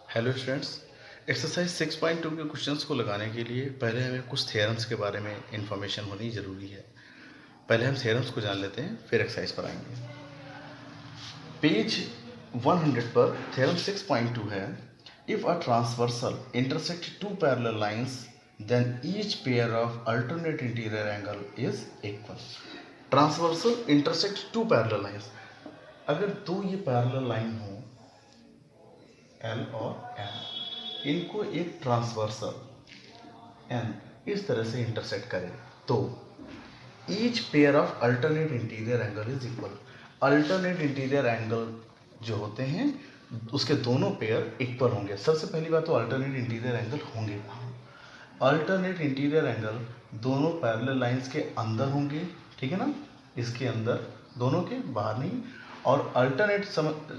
Hello students. Exercise 6.2 के questions को लगाने के लिए पहले हमें कुछ थ्योरम्स के बारे में इंफॉर्मेशन होनी ज़रूरी है। पहले हम थ्योरम्स को जान लेते हैं, फिर एक्सरसाइज पर आएंगे। पेज 100 पर थ्योरम 6.2 है, if a transversal intersect two parallel lines then each pair of alternate interior angle is equal. Transversal intersect two parallel lines, अगर दो ये पैरेलल लाइन हो एल और एन, इनको एक ट्रांसवर्सल एन इस तरह से इंटरसेक्ट करे तो each pair of alternate interior angle is equal. Alternate interior angle जो होते हैं उसके दोनों पेयर इक्वल होंगे। सबसे पहली बात तो अल्टरनेट इंटीरियर एंगल होंगे कहाँ? अल्टरनेट इंटीरियर एंगल दोनों पैरेलल लाइंस के अंदर होंगे, ठीक है ना, इसके अंदर, दोनों के बाहर नहीं। और अल्टरनेट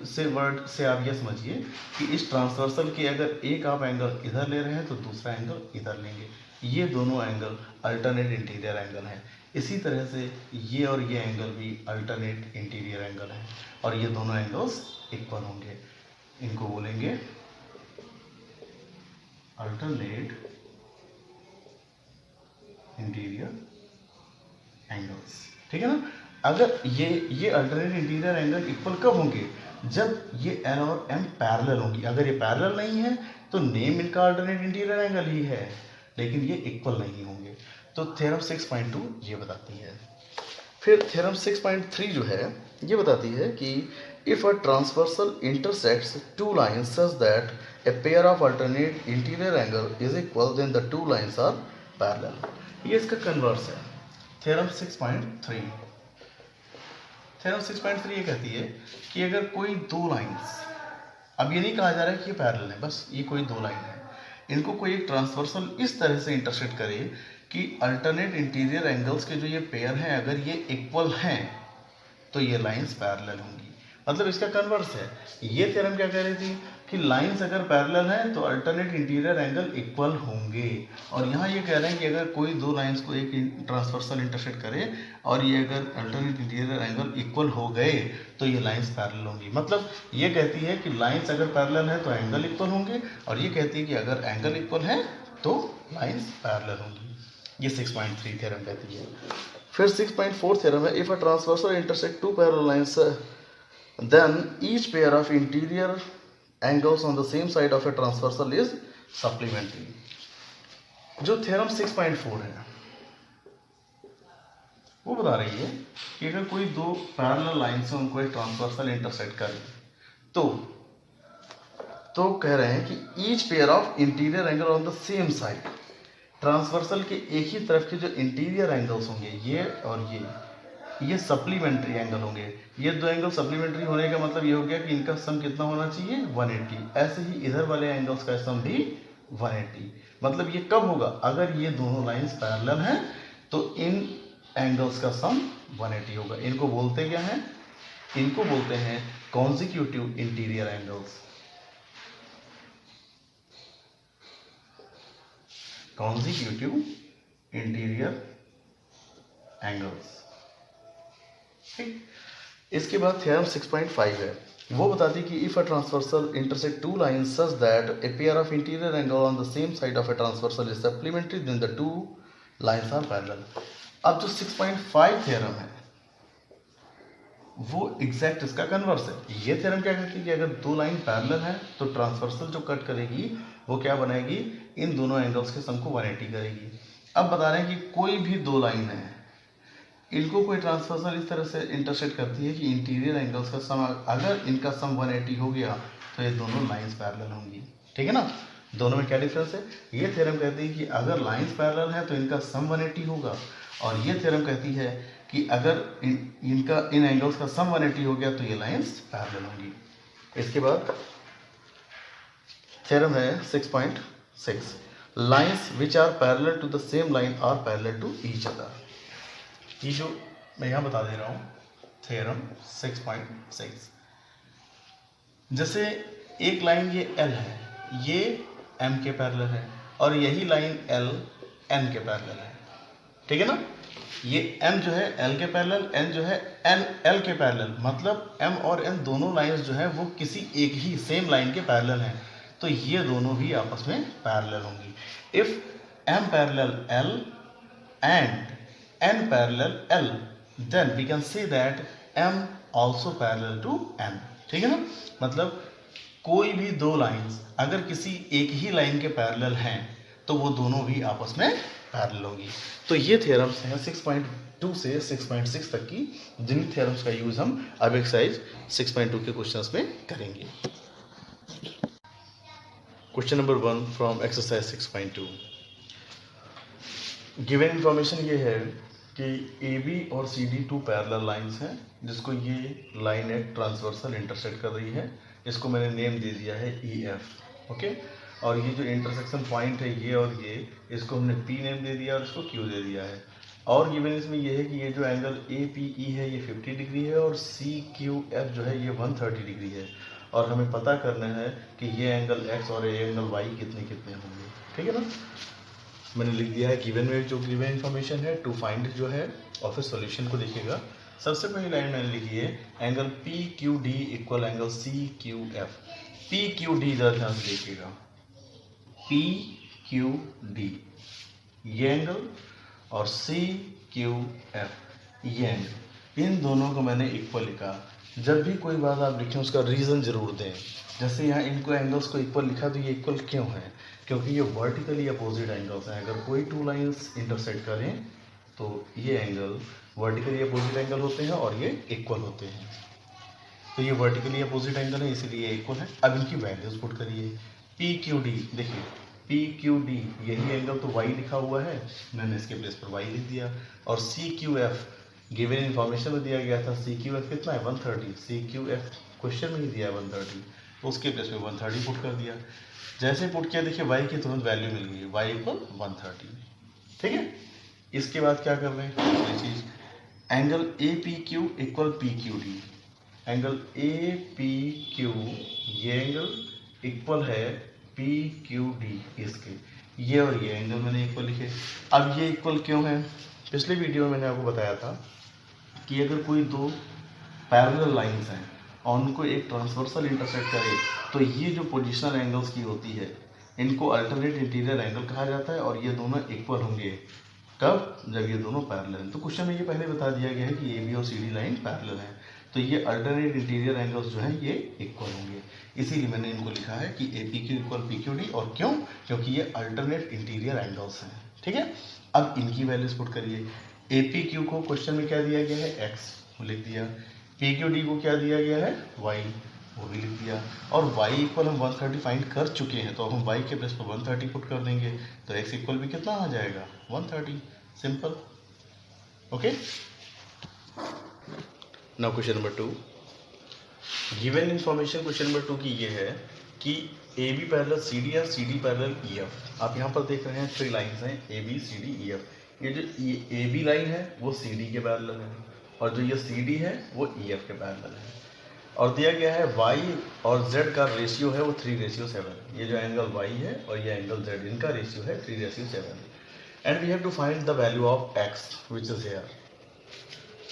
से वर्ड से आप ये समझिए कि इस ट्रांसवर्सल के अगर एक आप एंगल इधर ले रहे हैं तो दूसरा एंगल इधर लेंगे, ये दोनों एंगल अल्टरनेट इंटीरियर एंगल हैं। इसी तरह से ये और ये एंगल भी अल्टरनेट इंटीरियर एंगल है और ये दोनों एंगल्स इक्वल होंगे। इनको बोलेंगे अल्टरनेट इंटीरियर एंगल्स, ठीक है ना। अगर ये अल्टरनेट इंटीरियर एंगल इक्वल कब होंगे? जब ये एल और एम पैरेलल होंगी। अगर ये पैरेलल नहीं है तो नेम इनका अल्टरनेट इंटीरियर एंगल ही है, लेकिन ये इक्वल नहीं होंगे। तो थ्योरम 6.2 ये बताती है। फिर थ्योरम 6.3 जो है ये बताती है कि if a transversal intersects two lines such that a pair of alternate interior angle is equal then the two lines are parallel. ये इसका कन्वर्स है। थ्योरम 6.3 ये कहती है कि अगर कोई दो लाइंस, अब ये नहीं कहा जा रहा है कि ये पैरेलल है, बस ये कोई दो लाइन है, इनको कोई एक ट्रांसवर्सल इस तरह से इंटरसेक्ट करे कि अल्टरनेट इंटीरियर एंगल्स के जो ये पेयर हैं अगर ये इक्वल हैं तो ये लाइंस पैरेलल होंगी। मतलब इसका कन्वर्स है। ये थ्योरम क्या कह रही थी कि लाइंस अगर पैरेलल हैं तो अल्टरनेट इंटीरियर एंगल इक्वल होंगे, और यहाँ ये कह रहे हैं कि अगर कोई दो लाइंस को एक ट्रांसवर्सल इंटरसेक्ट करे और ये अगर अल्टरनेट इंटीरियर एंगल इक्वल हो गए तो ये लाइंस पैरेलल होंगी। मतलब ये कहती है कि लाइंस अगर पैरेलल है तो एंगल इक्वल होंगे, और ये कहती है कि अगर एंगल इक्वल है तो लाइंस पैरेलल होंगी। ये 6.3 थ्योरम कहती है। फिर 6.4 थ्योरम है, if a transversal intersect two parallel lines then each pair of interior angles on the same side of a transversal is supplementary। जो थ्योरम 6.4 है वो बता रही है कि अगर कोई दो पैरेलल लाइन से उनको एक ट्रांसवर्सल इंटरसेक्ट करे तो कह रहे हैं कि each pair of interior angle on the same side, transversal के एक ही तरफ के जो इंटीरियर एंगल्स होंगे ये और ये सप्लीमेंट्री एंगल होंगे। ये दो एंगल सप्लीमेंट्री होने का मतलब ये हो गया कि इनका सम कितना होना चाहिए? 180। ऐसे ही इधर वाले एंगल्स का सम भी 180। मतलब ये कब होगा? अगर ये दोनों लाइंस पैरेलल हैं तो इन एंगल्स का सम 180 होगा। इनको बोलते क्या हैं? इनको बोलते हैं consecutive interior angles. Consecutive interior angles. इसके बाद थ्योरम 6.5 है, वो बताती है कि if a transversal intersect two lines such that a pair of interior angle on the same side of a transversal is supplementary then the two lines are parallel. अब जो 6.5 theorem है वो एग्जैक्ट इसका कन्वर्स है। ये theorem क्या कहती है कि अगर दो लाइन पैरेलल है तो ट्रांसवर्सल जो कट करेगी वो क्या बनाएगी? इन दोनों एंगल्स के सम को 180 करेगी। अब बता रहे हैं कि कोई भी दो लाइन है, इनको कोई ट्रांसवर्सल इस तरह से इंटरसेक्ट करती है कि इंटीरियर एंगल्स का सम, अगर इनका सम 180 हो गया तो ये दोनों लाइंस पैरेलल होंगी। ठीक है ना? दोनों में क्या डिफरेंस है? ये थ्योरम कहती है कि अगर लाइंस पैरेलल है तो इनका सम 180 होगा, और ये थ्योरम कहती है कि अगर इन एंगल्स का सम 180 हो गया तो ये लाइंस पैरेलल होंगी। इसके बाद थ्योरम है 6.6, lines which are parallel to the same line are parallel to each other. ये जो मैं यहाँ बता दे रहा हूँ थ्योरम 6.6, जैसे एक लाइन ये L है, ये M के पैरेलल है, और यही लाइन L N के पैरेलल है। ठीक है ना? ये M जो है L के पैरेलल, N जो है N L के पैरेलल, मतलब M और N दोनों लाइंस जो है वो किसी एक ही सेम लाइन के पैरेलल हैं। तो ये दोनों भी आपस में पैरेलल होंगी। If m parallel l and n parallel l, then we can say that m also parallel to n। ठीक है ना, मतलब कोई भी दो लाइंस अगर किसी एक ही लाइन के पैरेलल हैं तो वो दोनों भी आपस में पैरेलल होगी। तो ये थ्योरम्स हैं 6.2 से 6.6 तक की, जिन थ्योरम्स का यूज हम अब एक्सरसाइज 6.2 के क्वेश्चंस में करेंगे। Question number 1 from exercise 6.2। Given information ये है कि ए बी और C D two parallel lines हैं, जिसको ये लाइन एक ट्रांसवर्सल इंटरसेक्ट कर रही है। इसको मैंने नेम दे दिया है ई एफ। ओके, और ये जो इंटरसेक्शन पॉइंट है ये और ये, इसको हमने पी नेम दे दिया और इसको क्यू दे दिया है। और गिवन इसमें ये है कि ये जो एंगल ए पी ई है ये 50 डिग्री है और सी क्यू एफ जो है ये 130 डिग्री है। और हमें पता करना है कि ये एंगल एक्स और ये एंगल वाई कितने कितने होंगे। ठीक है ना, मैंने लिख दिया है गिवन में जो गिवन इन्फॉर्मेशन है टू फाइंड जो है, और फिर सॉल्यूशन को देखिएगा। सबसे पहली लाइन मैंने लिखी है angle P Q D equal angle C Q F. P Q D जरा ध्यान से देखिएगा, पी क्यू डी ये एंगल और सी क्यू एफ ये एंगल, इन दोनों को मैंने इक्वल लिखा। जब भी कोई बात आप लिखें उसका रीज़न जरूर दें। जैसे यहाँ इनको एंगल्स को इक्वल लिखा तो ये इक्वल क्यों है, क्योंकि ये वर्टिकली अपोजिट एंगल्स हैं। अगर कोई टू लाइंस इंटरसेक्ट करें तो ये एंगल वर्टिकली अपोजिट एंगल होते हैं और ये इक्वल होते हैं। तो ये वर्टिकली अपोजिट एंगल है इसलिए ये इक्वल है। अब इनकी वैल्यूज पुट करिए। पी क्यू डी, देखिए पी क्यू डी यही एंगल तो वाई लिखा हुआ है, मैंने इसके प्लेस पर वाई लिख दिया। और C Q F given information में दिया गया था, सी क्यू एफ कितना है 130, सी क्यू एफ क्वेश्चन में ही दिया है 130, तो उसके प्लेस में 130 पुट कर दिया। जैसे पुट किया देखिए वाई की तुरंत वैल्यू मिल गई, वाई इक्वल 130। ठीक है, इसके बाद क्या कर रहे हैं दूसरी चीज, angle A P Q equal P Q D. Angle A P Q ये एंगल इक्वल है पी क्यू डी, इसके ये और ये एंगल मैंने इक्वल लिखे। अब ये इक्वल क्यों है, पिछले वीडियो में मैंने आपको बताया था कि अगर कोई दो पैरेलल लाइंस हैं और उनको एक ट्रांसवर्सल इंटरसेक्ट करे तो ये जो पोजिशनल एंगल्स की होती है इनको अल्टरनेट इंटीरियर एंगल कहा जाता है, और ये दोनों इक्वल होंगे कब, जब ये दोनों पैरेलल हैं। तो क्वेश्चन में ये पहले बता दिया गया है कि ए बी और सी डी लाइन पैरेलल हैं, तो ये अल्टरनेट इंटीरियर एंगल्स जो हैं ये इक्वल होंगे। इसीलिए मैंने इनको लिखा है कि ए P Q equal P Q D. और क्यों, क्योंकि ये अल्टरनेट इंटीरियर एंगल्स हैं। ठीक है, अब इनकी वैल्यूज पुट करिए। ए पी क्यू को क्वेश्चन में क्या दिया गया है एक्स, लिख दिया। पी क्यू डी को क्या दिया गया है वाई, वो भी लिख दिया। और y इक्वल हम 130 फाइंड कर चुके हैं, तो हम y के प्लेस पर 130 पुट कर देंगे, तो x इक्वल भी कितना आ जाएगा 130, simple. Okay, now question number 2। Given information question number 2 की ये है कि A B parallel C D या C D parallel E F. आप यहाँ पर देख रहे हैं 3 लाइन्स हैं A B C D E F. ये जो ए बी लाइन है वो सी डी के पैरेलल है, और जो ये सी डी है वो ई एफ के पैरेलल है। और दिया गया है y और z का रेशियो है वो 3:7। ये जो एंगल y है और ये एंगल z, इनका रेशियो है 3:7। And we have to find the value of x which is here.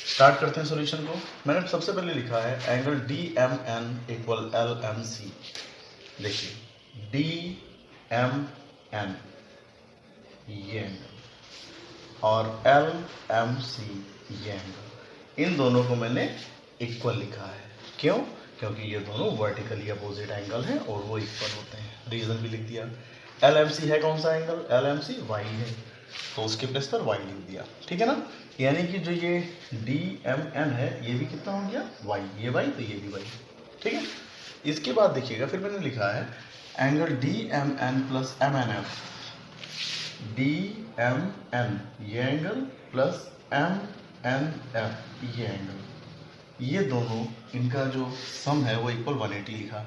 Start करते हैं सॉल्यूशन को। मैंने सबसे पहले लिखा है angle D M N equal L M C. देखिए डी एम एन ये एंगल और एल एम सी ये एंगल, इन दोनों को मैंने इक्वल लिखा है। क्यों, क्योंकि ये दोनों वर्टिकली अपोजिट एंगल हैं और वो इक्वल होते हैं। रीजन भी लिख दिया। एल एम सी है कौन सा angle, L M C y है, तो उसके प्लेस पर वाई लिख दिया। ठीक है ना, यानी कि जो ये डी एम एन है ये भी कितना हो गया वाई, ये वाई तो ये भी वाई। ठीक है, इसके बाद देखिएगा फिर मैंने लिखा है angle D M N plus M N F. D M N ये angle plus M N F ये एंगल, ये दोनों इनका जो सम है वो इक्वल 180 लिखा।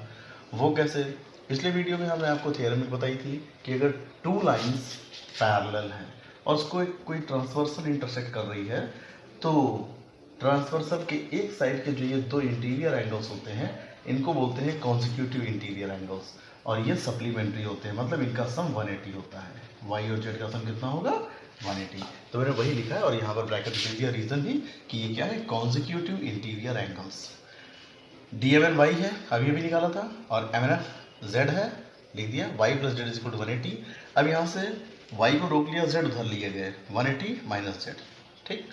वो कैसे, पिछले वीडियो में हमने आपको थ्योरम बताई थी कि अगर टू लाइंस पैरेलल हैं और उसको कोई ट्रांसवर्सल इंटरसेक्ट कर रही है तो ट्रांसवर्सल के एक साइड के जो ये दो इंटीरियर एंगल्स होते हैं इनको बोलते हैं कॉन्जिक्यूटिव इंटीरियर एंगल्स, और ये सप्लीमेंट्री होते हैं, मतलब इनका सम 180 होता है। वाई और जेड का सम कितना होगा 180। तो मैंने वही लिखा है और यहाँ पर ब्रैकेट दे दिया रीजन भी कि ये क्या है consecutive interior angles. D M N y है अभी अभी निकाला था, और एम एन एफ जेड है, लिख दिया y plus z is equal to 180। अब यहाँ से y को रोक लिया, z उधर लिया गया 180 माइनस जेड। ठीक,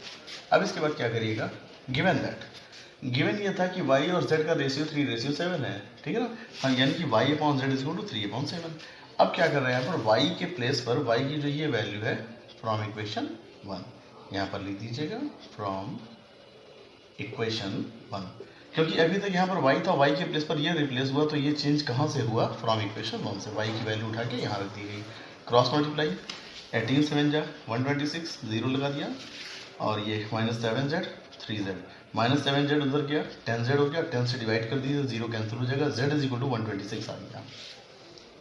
अब इसके बाद क्या करिएगा, गिवन दैट, गिवन ये था कि y और z का रेशियो 3:7 है, ठीक है ना। हाँ, यानी कि y upon z is equal to 3/7। अब क्या कर रहे हैं यहाँ पर, y के प्लेस पर y की जो ये वैल्यू है फ्रॉम इक्वेशन 1 यहाँ पर लिख दीजिएगा, फ्रॉम इक्वेशन 1, क्योंकि अभी तक यहाँ पर y था, y के प्लेस पर ये रिप्लेस हुआ, तो ये चेंज कहाँ से हुआ, फ्रॉम इक्वेशन 1 से। y की वैल्यू उठा के यहाँ रख दी गई, क्रॉस मल्टीप्लाई, 18 7 जा 126, 0 लगा दिया, और ये minus 7z 3z, minus 7z उधर गया, 10z हो गया, 10 से डिवाइड कर दीजिए, 0 कैंसिल हो जाएगा, z इज इक्वल टू 126 आ गया,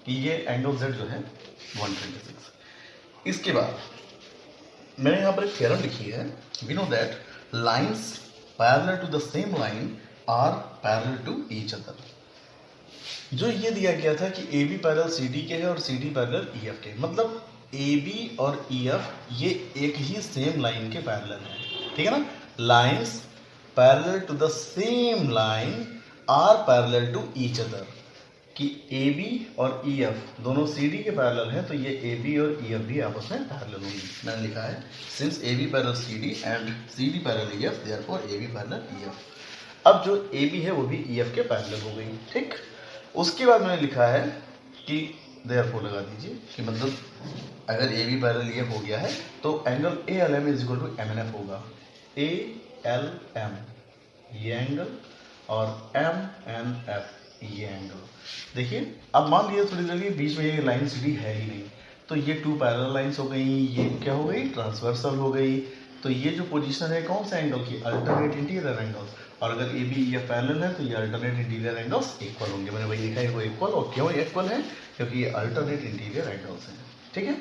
कि ये एंगल z जो है 126। इसके बाद मैंने यहाँ पर एक थ्योरम लिखी है, we know that lines parallel to the same line are parallel to each other. जो ये दिया गया था कि A B parallel C D के है और C D parallel E F के, मतलब ए बी और ई एफ ये एक ही सेम लाइन के पैरेलल हैं, ठीक है ना। Lines parallel to the same line are parallel to each other, कि ए बी और ई एफ दोनों सी डी के पैरेलल हैं, तो ये ए बी और ई एफ भी आपस में पैरेलल होंगी। मैंने लिखा है since A B parallel C D and C D parallel E F, therefore A B parallel E F. अब जो ए बी है वो भी ई एफ के पैरेलल हो गई, ठीक। उसके बाद मैंने लिखा है कि देयरफॉर लगा दीजिए, कि मतलब अगर A B parallel E F हो गया है तो angle A L M is equal to M N F होगा। ए एल एम ये एंगल और एम एन एफ ये एंगल। देखिए अब मान लीजिए थोड़ी देर के बीच में ये लाइन सी डी है ही नहीं, तो ये टू पैरेलल लाइंस हो गई, ये क्या हो गई, ट्रांसवर्सल हो गई। तो ये जो पोजीशन है कौन सा एंगल की, अल्टरनेट इंटीरियर एंगल्स, और अगर ए बी ये पैरेलल है तो ये अल्टरनेट इंटीरियर एंगल्स इक्वल होंगे। मैंने वही लिखा है वो इक्वल, और क्यों इक्वल है, क्योंकि ये अल्टरनेट इंटीरियर एंगल्स हैं, ठीक है।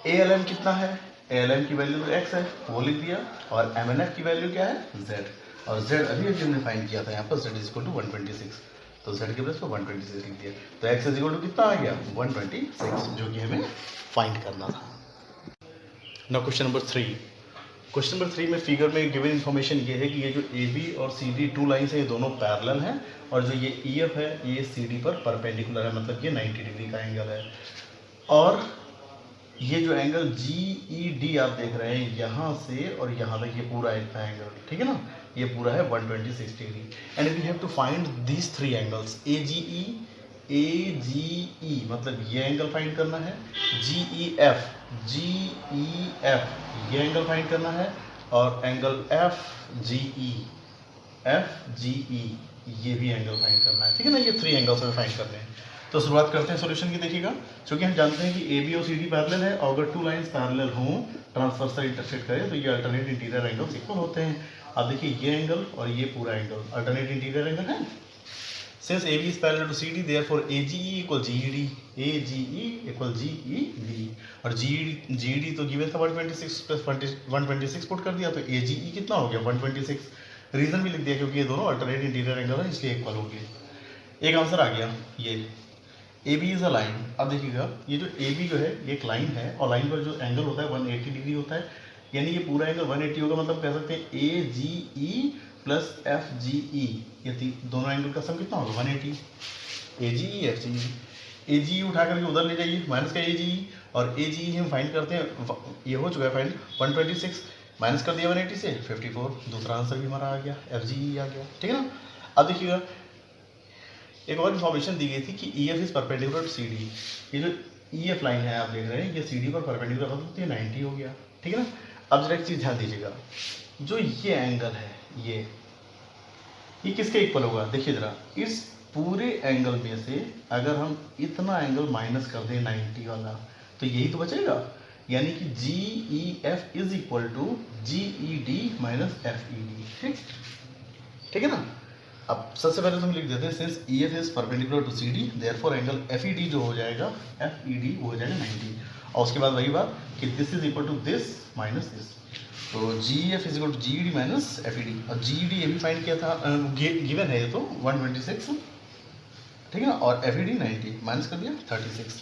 ए एल एम कितना है, ए एल एम की वैल्यू तो एक्स है, वो लिख दिया, और एम एन एफ की वैल्यू क्या है, जेड, और जेड अभी अभी हमने फाइंड किया था यहाँ पर, जेड इज इक्वल टू 126, तो जेड के प्लेस पर 126 लिख दिया, तो एक्स इज इक्वल टू कितना आ गया, 126, जो कि हमें फाइंड करना था। Now question number 3। Question number 3 में फिगर में गिवन इन्फॉर्मेशन ये है कि ये जो ए बी और सी डी टू लाइन्स है ये दोनों पैरेलल हैं, और जो ये ई एफ है ये सी डी पर परपेंडिकुलर है, मतलब ये 90 डिग्री का एंगल है। और ये जो एंगल जी ई डी आप देख रहे हैं यहाँ से और यहाँ तक, ये पूरा एक एंगल, ठीक है ना, ये पूरा है 126 degree. And we have to find these three angles, A G E, मतलब ये एंगल फाइंड करना है, जी ई एफ ये एंगल फाइंड करना है, और एंगल एफ जी ई ये भी एंगल फाइंड करना है, ठीक है ना। ये थ्री एंगल्स हमें फाइंड करने हैं। तो शुरुआत करते हैं सॉल्यूशन की। देखिएगा, क्योंकि हम जानते हैं कि ए बी और सी डी पैरेलल है, और अगर टू लाइंस पैरेलल हों, ट्रांसवर्सल इंटरसेक्ट करें, तो ये अल्टरनेट इंटीरियर एंगल्स इक्वल होते हैं। अब देखिए ये एंगल और ये पूरा एंगल अल्टरनेट इंटीरियर एंगल है। Since A B is parallel to C D, therefore A G E equal G E D, A G E equal G E D, और जी डी तो गिवन था 126 plus 126 put कर दिया, तो ए G ई कितना हो गया 126। रीजन भी लिख दिया क्योंकि ये दोनों अल्टरनेट इंटीरियर एंगल है, इसलिए इक्वल हो गए। एक आंसर आ गया, ये A B is a line. अब देखिएगा ये जो ए बी जो है ये एक लाइन है, और लाइन पर जो एंगल होता है 180 डिग्री होता है, यानी ये पूरा एंगल 180 होगा, मतलब कह सकते हैं ए G E plus F G ई, ये दोनों एंगल का सम कितना होगा 180, ए जी ई एफ जी ई। ए जी ई उठा करके उधर ले जाइए, माइनस का ए जी ई, और ए जी ई हम फाइंड करते हैं, ये हो चुका है फाइंड, 126 माइनस कर दिया 180 से 54, दूसरा आंसर भी हमारा आ गया, एफ जी ई आ गया, ठीक है ना। अब देखिएगा एक और इन्फॉर्मेशन दी गई थी कि E F is perpendicular to C D. ये जो ई एफ लाइन है आप देख रहे हैं, ये सी डी पर परपेंडिकुलर होता है, तो ये 90 हो गया, ठीक है ना। अब जरा एक चीज़ ध्यान दीजिएगा, जो ये एंगल है ये किसके इक्वल होगा, देखिए जरा, इस पूरे एंगल में से अगर हम इतना एंगल माइनस कर दें 90 वाला, तो यही तो बचेगा, यानी कि G E F is equal to G E D minus F E D, ठीक है ना। अब सबसे पहले तो हम लिख देते हैं, since E F is perpendicular to C D, therefore angle F E D जो हो जाएगा एफ ई डी वो हो जाएगा 90, और उसके बाद वही बात कि this is equal to this minus this, तो G F is equal to G E D minus F E D, और जी ई डी ये भी फाइंड किया था, गिवन है ये तो 126, ठीक है ना, और एफ ई डी 90 माइनस कर दिया 36,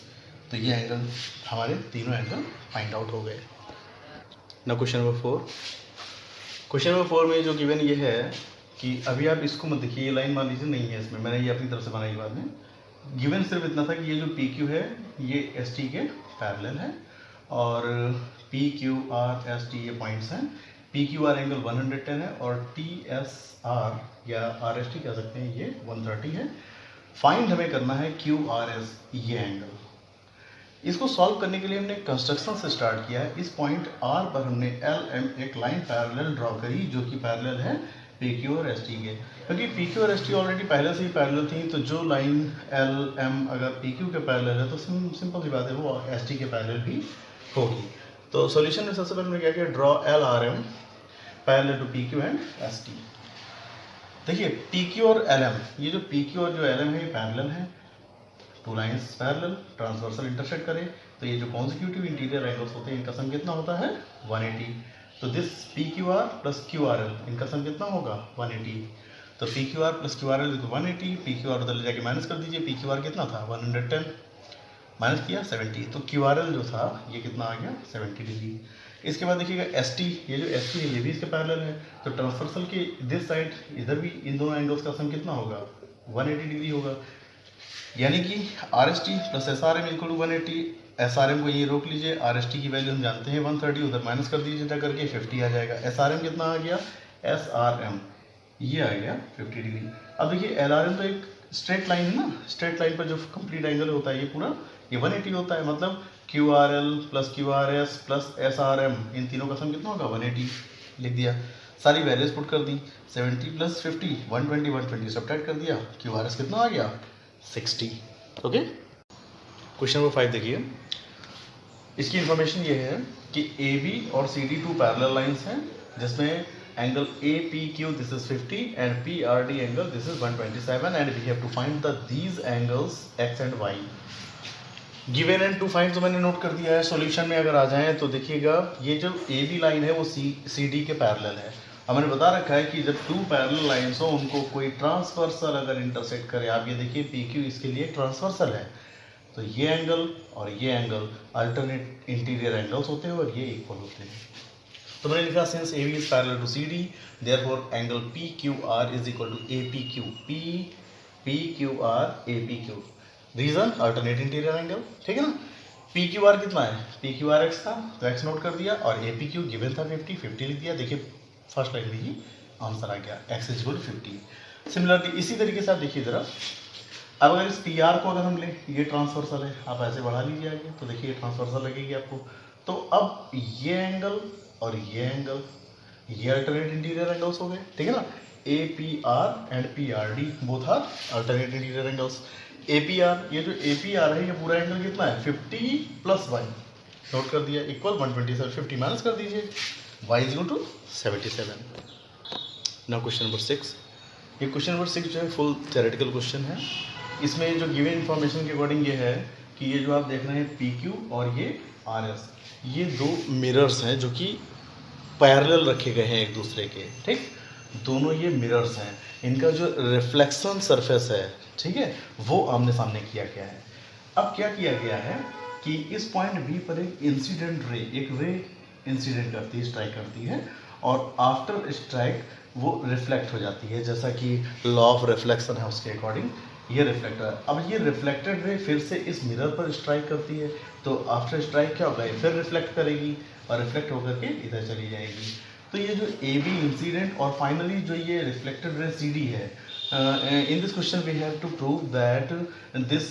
तो ये एंगल हमारे तीनों एंगल फाइंड आउट हो गए। ना क्वेश्चन नंबर 4। क्वेश्चन नंबर 4 में जो गिवन ये है कि अभी आप इसको मत देखिए, ये लाइन मान लीजिए नहीं है इसमें, मैंने ये अपनी तरफ से बनाई बाद में, गिवन सिर्फ इतना था कि ये जो पी क्यू है ये एस टी के पैरेलल है और P Q R S T ये पॉइंट्स हैं। पी क्यू आर एंगल 110 है और टी एस आर या आर एस टी कह सकते हैं ये 130 है। फाइंड हमें करना है क्यू आर एस ये एंगल। इसको सॉल्व करने के लिए हमने कंस्ट्रक्शन से स्टार्ट किया है। इस पॉइंट आर पर हमने एल एम एक लाइन पैरेलल ड्रॉ करी जो कि पैरेलल है पी क्यू और एस टी के, क्योंकि पी क्यू और एस टी ऑलरेडी पहले से ही पैरेलल थी, तो जो लाइन एल एम अगर पी क्यू के पैरेलल है तो सिंपल सी बात है वो एस टी के पैरेलल भी होगी। तो सॉल्यूशन में सबसे पहले हमने क्या किया, draw L R M parallel to P Q and S T. देखिए पी क्यू और एल एम, ये जो पी क्यू और जो एल एम है ये पैरेलल है, two lines parallel transversal intersect करें तो ये जो कॉन्सिक्यूटिव इंटीरियर एंगल्स होते हैं इनका सम कितना होता है 180। तो this P Q are plus Q R L इनका सम कितना होगा 180। तो P Q are plus Q R L 180, P Q are उधर जाके माइनस कर दीजिए, पी क्यू आर कितना था 110 माइनस किया 70, तो क्यू आर एल जो था ये कितना आ गया 70 डिग्री। इसके बाद देखिएगा एस टी, ये जो एस टी है ये भी इसके पैरेलल है, तो ट्रांसवर्सल के दिस साइड इधर भी इन दोनों एंगल्स का सम कितना होगा 180 डिग्री होगा। यानी कि R S T plus S R M equal to 180। S R M को ये रोक लीजिए, आर एस टी की वैल्यू हम जानते हैं 130, उधर माइनस कर दीजिए जा करके 50 आ जाएगा। एस आर एम कितना आ गया, एस आर एम ये आ गया 50 डिग्री। अब देखिए एल आर एम तो एक स्ट्रेट लाइन है ना, स्ट्रेट लाइन पर जो कंप्लीट एंगल होता है ये पूरा ये 180 होता है, मतलब Q R L plus Q R S plus S R M इन तीनों का सम कितना होगा 180 लिख दिया। सारी वैल्यूज पुट कर दी, 70 प्लस 50 120 120 सब्ट्रैक्ट कर दिया, क्यू आर एस कितना आ गया 60। ओके, क्वेश्चन नंबर 5 देखिए। इसकी इंफॉर्मेशन ये है कि ए बी और C D two parallel lines हैं जिसमें angle A P Q this is 50 and P R D angle this is 127 and we have to find the these angles x and y. Given and to find तो मैंने note कर दिया है। Solution में अगर आ जाएं तो देखिएगा ये जो ए बी लाइन है वो सी डी के पैरेलल है। अब मैंने बता रखा है कि जब टू पैरेलल लाइंस हो उनको कोई ट्रांसवर्सल अगर इंटरसेक्ट करे, आप ये देखिए पी क्यू इसके लिए ट्रांसवर्सल है, तो ये एंगल और ये एंगल अल्टरनेट इंटीरियर एंगल्स होते हैं और ये इक्वल होते हैं। तो मैंने लिखा since A B is parallel to C D therefore angle P Q R is equal to A P Q, P Q R A P Q. Reason alternate interior angle, ठीक है ना। पी क्यू आर कितना है, P Q are x था तो x note कर दिया और ए पी क्यू गिवन था 50 लिख दिया। देखिए फर्स्ट लाइन में ही आंसर आ गया, x is equal to 50। Similarly इसी तरीके से आप देखिए जरा, अब अगर इस पी आर को अगर हम लें, ये ट्रांसवर्सल है, आप ऐसे बढ़ा लीजिए आगे तो देखिए ट्रांसवर्सल लगेगी आपको। तो अब ये एंगल और ये एंगल ये अल्टरनेट इंटीरियर एंगल्स हो गए, ठीक है ना। A P R and P R D both are alternate interior angles. A P R, ये जो ए पी आर है ये पूरा एंगल कितना है 50 प्लस वाई नोट कर दिया इक्वल 127, 50 माइनस कर दीजिए, y is equal to 77। Now question number 6। ये क्वेश्चन नंबर 6 जो है फुल थ्योरेटिकल क्वेश्चन है। इसमें जो गिवन इन्फॉर्मेशन के अकॉर्डिंग ये है कि ये जो आप देख रहे हैं पी क्यू और ये आर एस, ये दो मिरर्स हैं जो कि पैरेलल रखे गए हैं एक दूसरे के, ठीक। दोनों ये मिरर्स हैं, इनका जो रिफ्लेक्शन सरफेस है, ठीक है, वो आमने सामने किया गया है। अब क्या किया गया है कि इस पॉइंट बी पर एक इंसिडेंट रे, एक रे इंसिडेंट करती है, स्ट्राइक करती है और आफ्टर स्ट्राइक वो रिफ्लेक्ट हो जाती है, जैसा कि लॉ ऑफ रिफ्लेक्शन है उसके अकॉर्डिंग ये रिफ्लेक्टर है। अब ये रिफ्लेक्टेड रे फिर से इस मिरर पर स्ट्राइक करती है, तो आफ्टर स्ट्राइक क्या होगा, फिर रिफ्लेक्ट करेगी और रिफ्लेक्ट होकर के इधर चली जाएगी। तो ये जो ए बी इंसिडेंट और फाइनली जो ये रिफ्लेक्टेड रे सी डी है, in this question we have to prove that this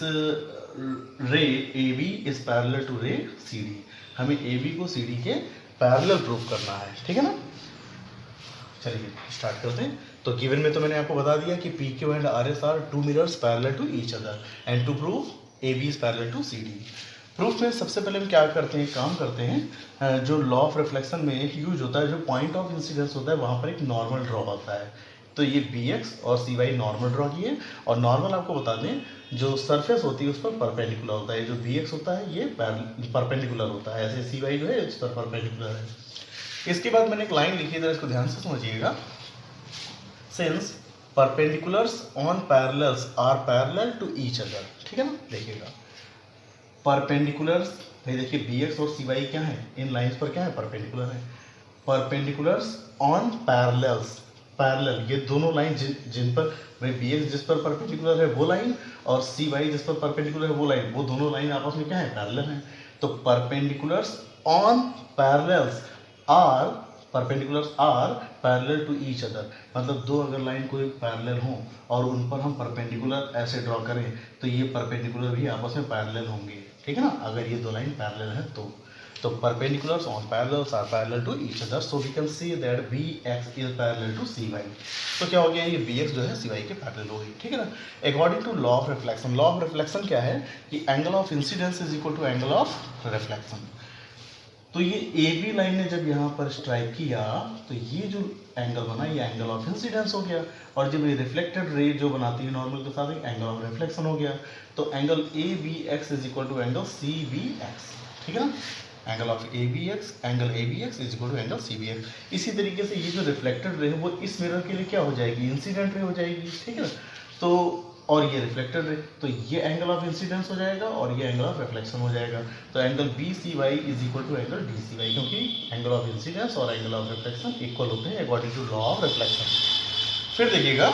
ray A B is parallel to ray C D. हमें ए बी को सी डी के पैरेलल प्रूव करना है, ठीक है ना। चलिए स्टार्ट करते हैं। तो गिवन में तो मैंने आपको बता दिया कि P Q and R S are two mirrors parallel to each other and to prove A B is parallel to C D. Proof में सबसे पहले हम क्या करते हैं, काम करते हैं, जो लॉ ऑफ रिफ्लेक्शन में यूज होता है, जो पॉइंट ऑफ इंसिडेंस होता है वहाँ पर एक नॉर्मल ड्रॉ होता है। तो ये बी एक्स और सी वाई नॉर्मल ड्रॉ किए, और नॉर्मल आपको बता दें जो सरफेस होती है उस पर परपेंडिकुलर होता है। जो बी एक्स होता है ये परपेंडिकुलर होता है, ऐसे सी वाई जो है उस पर परपेंडिकुलर है। इसके बाद मैंने एक लाइन लिखी है, इसको ध्यान से समझिएगा। Since perpendiculars on parallels are parallel to each other, ठीक है ना। देखिएगा परपेंडिकुलर्स, भाई देखिए बी एक्स और सी वाई क्या है, इन लाइंस पर क्या है परपेंडिकुलर है। परपेंडिकुलर्स ऑन पैरेलल्स, पैरेलल, ये दोनों लाइन जिन पर भाई बी एक्स जिस पर परपेंडिकुलर है वो लाइन और सी वाई जिस पर परपेंडिकुलर है वो लाइन, वो दोनों लाइन आपस में क्या है, पैरेलल हैं। तो perpendiculars on parallels are parallel to each other, मतलब दो अगर लाइन कोई पैरेलल हो और उन पर हम परपेंडिकुलर ऐसे ड्रॉ करें तो ये परपेंडिकुलर भी आपस में पैरेलल होंगे, ठीक है ना, अगर ये दो लाइन पैरेलल है तो perpendiculars on parallels are parallel to each other, so we can see that bx is parallel to cy। तो क्या हो गया, ये bx जो है cy के पैरेलल हो गई, ठीक है ना। According to law of reflection, law of reflection क्या है कि angle of incidence is equal to angle of reflection. तो ये ए बी लाइन ने जब यहाँ पर स्ट्राइक किया तो ये जो एंगल बना ये एंगल ऑफ इंसिडेंस हो गया, और जब ये रिफ्लेक्टेड रे जो बनाती है नॉर्मल के साथ एंगल ऑफ रिफ्लेक्शन हो गया। तो angle A B X is equal to angle C B X, ठीक है ना, angle of A B X is equal to angle C B X. इसी तरीके से ये जो रिफ्लेक्टेड रे है वो इस मिरर के लिए क्या हो जाएगी, इंसिडेंट रे हो जाएगी, ठीक है ना। तो और ये रिफ्लेक्टेड रे, तो ये एंगल ऑफ इंसिडेंस हो जाएगा और ये एंगल ऑफ रिफ्लेक्शन हो जाएगा। तो angle B C Y is equal to angle D C Y, क्योंकि एंगल ऑफ इंसिडेंस और एंगल ऑफ रिफ्लेक्शन इक्वल होते हैं according to law of reflection. फिर देखिएगा,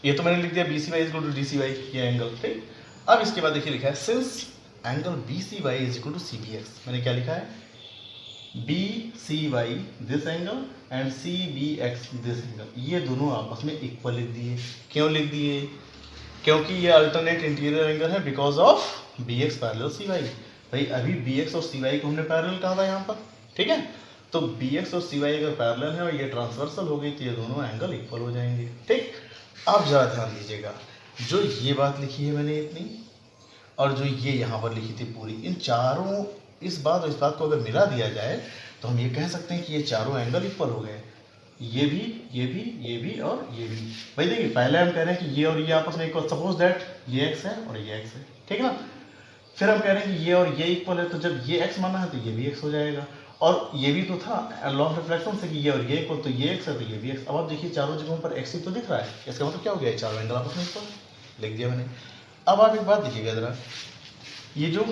ये तो मैंने लिख दिया B C Y is equal to D C Y, ये एंगल, ठीक। अब इसके बाद देखिए लिखा है since angle B C Y is equal to C B X, मैंने क्या लिखा है, B C Y this angle and C B X this angle, ये दोनों आपस में इक्वल लिख दिए। क्यों लिख दिए, क्योंकि ये अल्टरनेट इंटीरियर एंगल है because of B X parallel C Y. भाई अभी बी एक्स और सी वाई को हमने पैरेलल कहा था यहाँ पर, ठीक है। तो बी एक्स और सी वाई अगर पैरेलल है और ये ट्रांसवर्सल हो गई तो ये दोनों एंगल इक्वल हो जाएंगे, ठीक। अब जरा ध्यान दीजिएगा, जो ये बात लिखी है मैंने इतनी और जो ये यहाँ पर लिखी थी पूरी, इन चारों इस बात और इस बात को अगर मिला दिया जाए तो हम ये कह सकते हैं कि ये चारों एंगल इक्वल हो गए, ये भी ये भी ये भी और ये भी। भाई देखिए पहले हम कह रहे हैं कि ये और ये आपस में इक्वल, सपोज दैट ये x है और ये x है, ठीक है ना। फिर हम कह रहे हैं कि ये और ये इक्वल है, तो जब ये x माना है तो ये भी x हो जाएगा, और ये भी तो था लॉ ऑफ रिफ्लेक्शन से कि ये और ये इक्वल, तो ये x है तो ये भी x। अब आप देखिए चारों जगहों पर x ही तो दिख रहा है, इसका मतलब क्या हो गया, चारों एंगल आपस में इक्वल लिख दिया मैंने। अब आप एक बात देखिएगा जरा, ये जो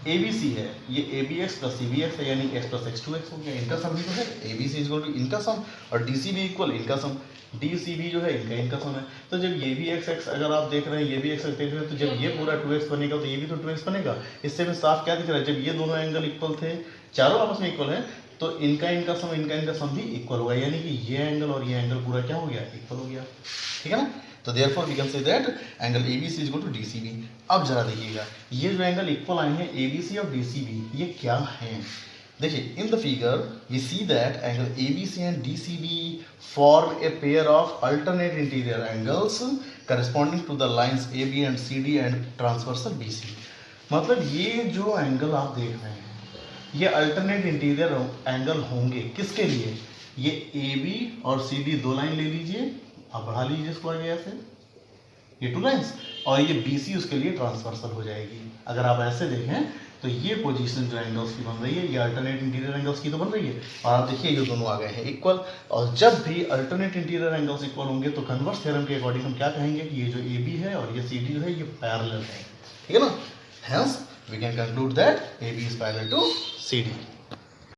ए बी सी है ये A B X plus C B X है, यानी x plus x two x हो गया, इनका सम भी तो है, A B C is equal to इनका सम और डी सी बी इक्वल इनका सम, डी सी बी जो है इनका सम है। तो जब ये भी एक्स एक्स अगर आप देख रहे हैं, ये भी एक्स एक्स देख रहे हैं, तो जब ये पूरा 2x बनेगा तो ये भी तो 2x बनेगा। इससे में साफ क्या दिख रहा है, जब ये दोनों एंगल इक्वल थे, चारों आपस में इक्वल है, तो इनका सम भी इक्वल होगा, यानी कि ये एंगल और ये एंगल पूरा क्या हो गया, इक्वल हो गया, ठीक है ना। तो therefore we can say that angle ABC is equal to DCB। अब जरा देखिएगा, ये जो एंगल इक्वल आए हैं ABC और DCB, ये क्या हैं। देखिए in the figure we see that angle ABC and DCB form a pair of alternate interior angles corresponding to the lines AB and CD and transversal BC। मतलब ये जो एंगल आप देख रहे हैं ये अल्टरनेट इंटीरियर एंगल होंगे, किसके लिए, ये AB और CD दो लाइन ले लीजिए, आप बढ़ा लीजिए इसको आगे ऐसे, ये टू लाइंस, और ये BC उसके लिए ट्रांसवर्सल हो जाएगी। अगर आप ऐसे देखें तो ये पोजीशन जो एंगल्स की बन रही है ये अल्टरनेट इंटीरियर एंगल्स की तो बन रही है, और आप देखिए ये दोनों आ गए हैं इक्वल। और जब भी अल्टरनेट इंटीरियर एंगल्स इक्वल होंगे तो कन्वर्स थ्योरम के अकॉर्डिंग हम क्या कहेंगे कि ये जो AB है और ये CD जो है ये पैरेलल है, ठीक है ना। Hence we can conclude that AB is parallel to CD।